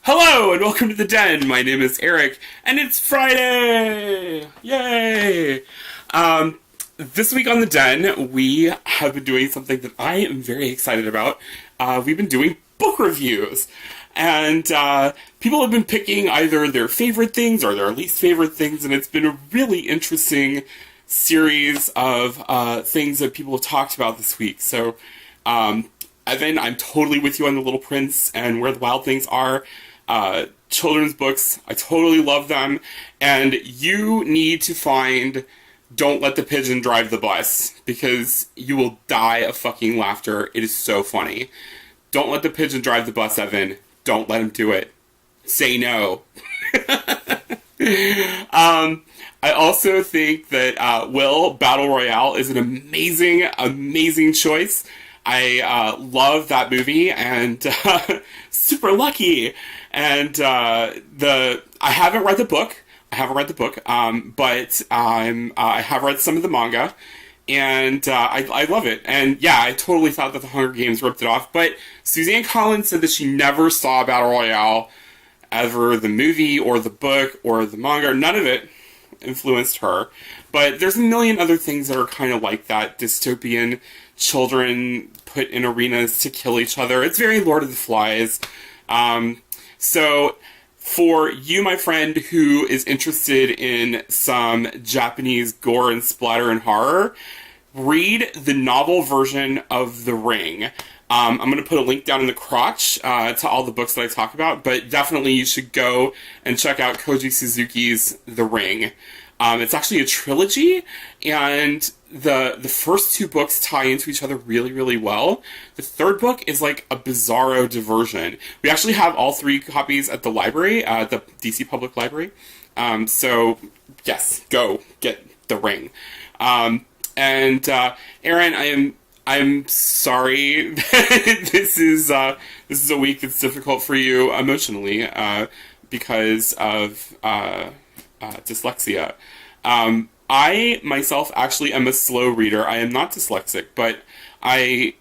Hello and welcome to the Den. My name is Eric, and it's Friday! Yay! This week on the Den, we have been doing something that I am very excited about. We've been doing book reviews, and people have been picking either their favorite things or their least favorite things, and it's been a really interesting series of things that people have talked about this week. So, Evan, I'm totally with you on The Little Prince and Where the Wild Things Are. Children's books, I totally love them, and you need to find Don't Let the Pigeon Drive the Bus, because you will die of fucking laughter. It is so funny. Don't let the pigeon drive the bus, Evan. Don't let him do it. Say no. I also think that Will Battle Royale is an amazing, amazing choice. I love that movie, and super lucky. And I haven't read the book. But I have read some of the manga, and I love it. And yeah, I totally thought that the Hunger Games ripped it off. But Suzanne Collins said that she never saw Battle Royale, ever the movie or the book or the manga. None of it influenced her. But there's a million other things that are kind of like that. Dystopian children put in arenas to kill each other. It's very Lord of the Flies. So, for you, my friend, who is interested in some Japanese gore and splatter and horror, read the novel version of The Ring. I'm going to put a link down in the crotch to all the books that I talk about, but definitely you should go and check out Koji Suzuki's The Ring. It's actually a trilogy, and the first two books tie into each other really, really well. The third book is like a bizarro diversion. We actually have all three copies at the library, the DC Public Library. So, yes, go get The Ring. And Aaron, I'm sorry that this is a week that's difficult for you emotionally because of dyslexia. I myself actually am a slow reader. I am not dyslexic, but I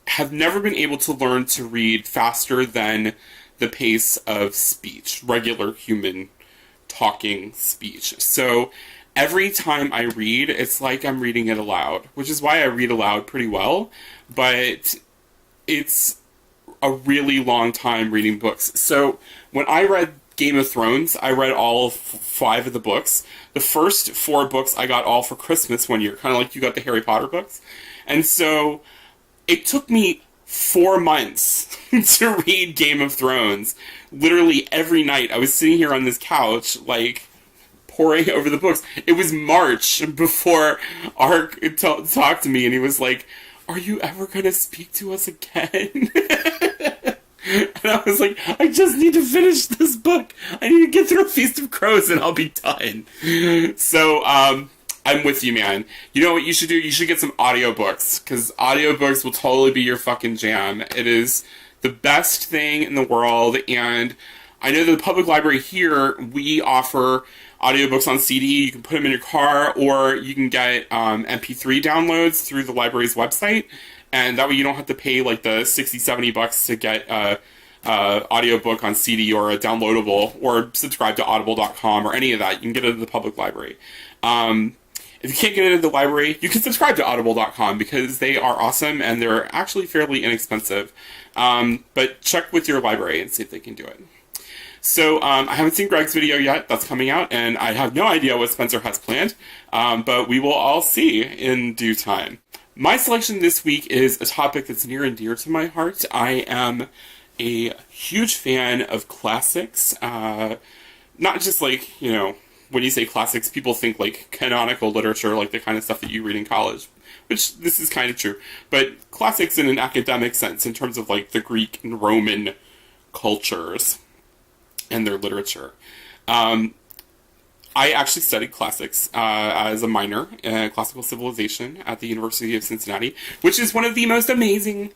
have never been able to learn to read faster than the pace of speech, regular human talking speech. So every time I read, it's like I'm reading it aloud, which is why I read aloud pretty well, but it's a really long time reading books. So when I read Game of Thrones, I read all 5 of the books. The first 4 books I got all for Christmas one year, kind of like you got the Harry Potter books. And so it took me 4 months to read Game of Thrones. Literally every night I was sitting here on this couch, like, poring over the books. It was March before Ark talked to me, and he was like, "Are you ever going to speak to us again?" And I was like, I just need to finish this book. I need to get through Feast of Crows and I'll be done. So, I'm with you, man. You know what you should do? You should get some audiobooks, because audiobooks will totally be your fucking jam. It is the best thing in the world, and I know that the public library here, we offer audiobooks on CD. You can put them in your car, or you can get MP3 downloads through the library's website. And that way you don't have to pay like the $60-$70 to get a audiobook on CD or a downloadable, or subscribe to audible.com or any of that. You can get it at the public library. If you can't get it at the library, you can subscribe to audible.com, because they are awesome and they're actually fairly inexpensive. But check with your library and see if they can do it. So, I haven't seen Greg's video yet. That's coming out, and I have no idea what Spencer has planned. But we will all see in due time. My selection this week is a topic that's near and dear to my heart. I am a huge fan of classics. Not just like, you know, when you say classics, people think like canonical literature, like the kind of stuff that you read in college, which this is kind of true. But classics in an academic sense, in terms of like the Greek and Roman cultures and their literature. I actually studied classics as a minor in classical civilization at the University of Cincinnati, which is one of the most amazing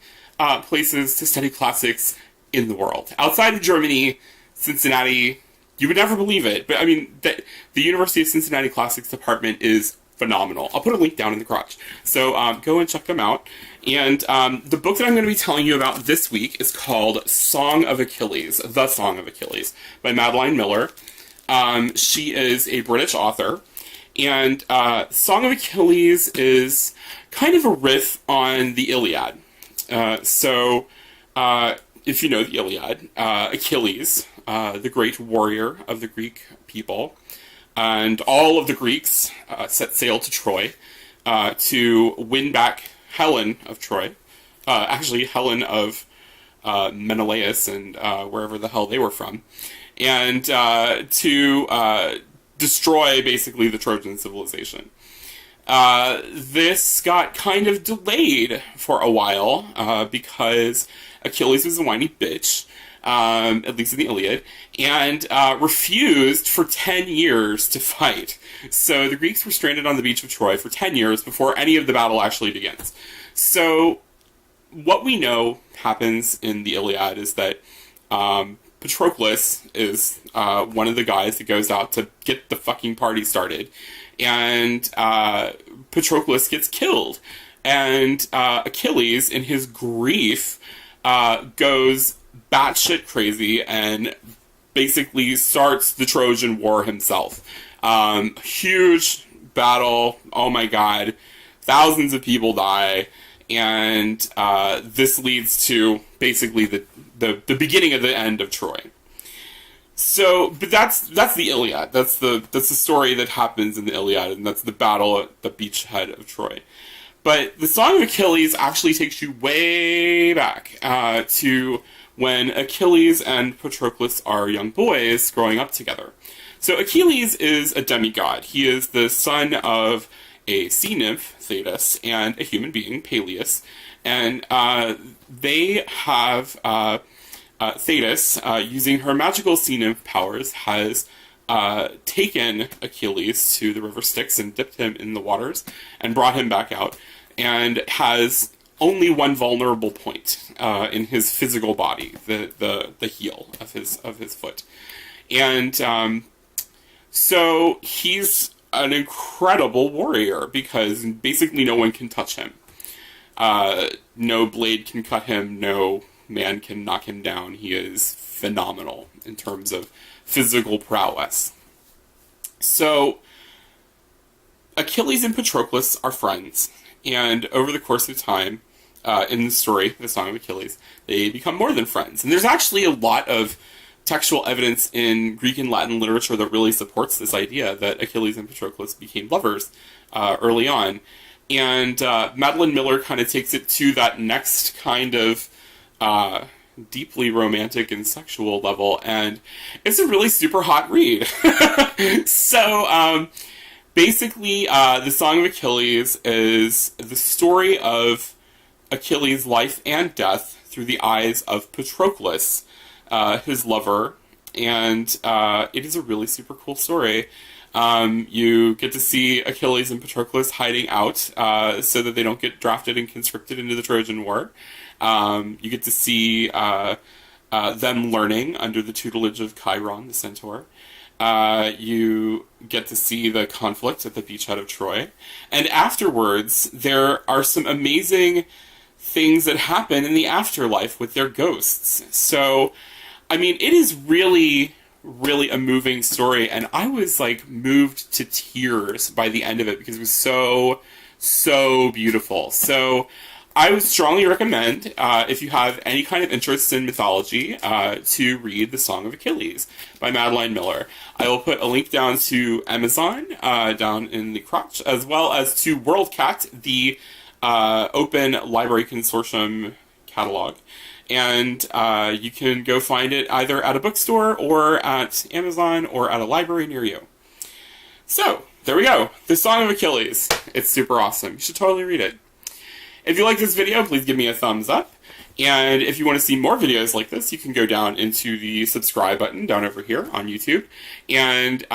places to study classics in the world. Outside of Germany, Cincinnati, you would never believe it, but I mean, the University of Cincinnati Classics Department is phenomenal. I'll put a link down in the crotch. So go and check them out. And the book that I'm going to be telling you about this week is called Song of Achilles, The Song of Achilles, by Madeline Miller. She is a British author. And Song of Achilles is kind of a riff on the Iliad. If you know the Iliad, Achilles, the great warrior of the Greek people, and all of the Greeks set sail to Troy to win back Helen of Troy. Actually, Helen of Menelaus and wherever the hell they were from. And to destroy, basically, the Trojan civilization. This got kind of delayed for a while because Achilles was a whiny bitch, at least in the Iliad, and refused for 10 years to fight. So the Greeks were stranded on the beach of Troy for 10 years before any of the battle actually begins. So what we know happens in the Iliad is that Patroclus is one of the guys that goes out to get the fucking party started. And Patroclus gets killed. And Achilles, in his grief, goes batshit crazy and basically starts the Trojan War himself. Huge battle. Oh my god. Thousands of people die. And this leads to basically the beginning of the end of Troy. So, but that's the Iliad. That's the story that happens in the Iliad, and that's the battle at the beachhead of Troy. But the Song of Achilles actually takes you way back to when Achilles and Patroclus are young boys growing up together. So Achilles is a demigod. He is the son of a sea nymph, Thetis, and a human being, Peleus. And they have... Thetis, using her magical sea nymph powers, has taken Achilles to the river Styx and dipped him in the waters and brought him back out, and has only one vulnerable point in his physical body, the heel of his foot. And so he's an incredible warrior because basically no one can touch him. No blade can cut him, no man can knock him down. He is phenomenal in terms of physical prowess. So, Achilles and Patroclus are friends, and over the course of time, in the story, the Song of Achilles, they become more than friends. And there's actually a lot of textual evidence in Greek and Latin literature that really supports this idea that Achilles and Patroclus became lovers early on. And Madeline Miller kind of takes it to that next kind of deeply romantic and sexual level, and it's a really super hot read. So, basically, the Song of Achilles is the story of Achilles' life and death through the eyes of Patroclus, his lover, and it is a really super cool story. You get to see Achilles and Patroclus hiding out so that they don't get drafted and conscripted into the Trojan War. You get to see them learning under the tutelage of Chiron, the centaur. You get to see the conflict at the beachhead of Troy. And afterwards, there are some amazing things that happen in the afterlife with their ghosts. So, I mean, it is really, really a moving story. And I was, like, moved to tears by the end of it because it was so, so beautiful. So, I would strongly recommend, if you have any kind of interest in mythology, to read The Song of Achilles by Madeline Miller. I will put a link down to Amazon, down in the crotch, as well as to WorldCat, the Open Library Consortium catalog. And you can go find it either at a bookstore or at Amazon or at a library near you. So, there we go. The Song of Achilles. It's super awesome. You should totally read it. If you like this video, please give me a thumbs up. And if you want to see more videos like this, you can go down into the subscribe button down over here on YouTube. And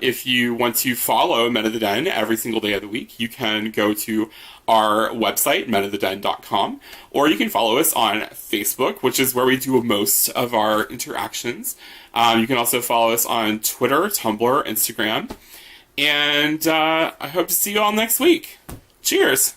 if you want to follow Men of the Den every single day of the week, you can go to our website, menoftheden.com, or you can follow us on Facebook, which is where we do most of our interactions. You can also follow us on Twitter, Tumblr, Instagram. And I hope to see you all next week. Cheers!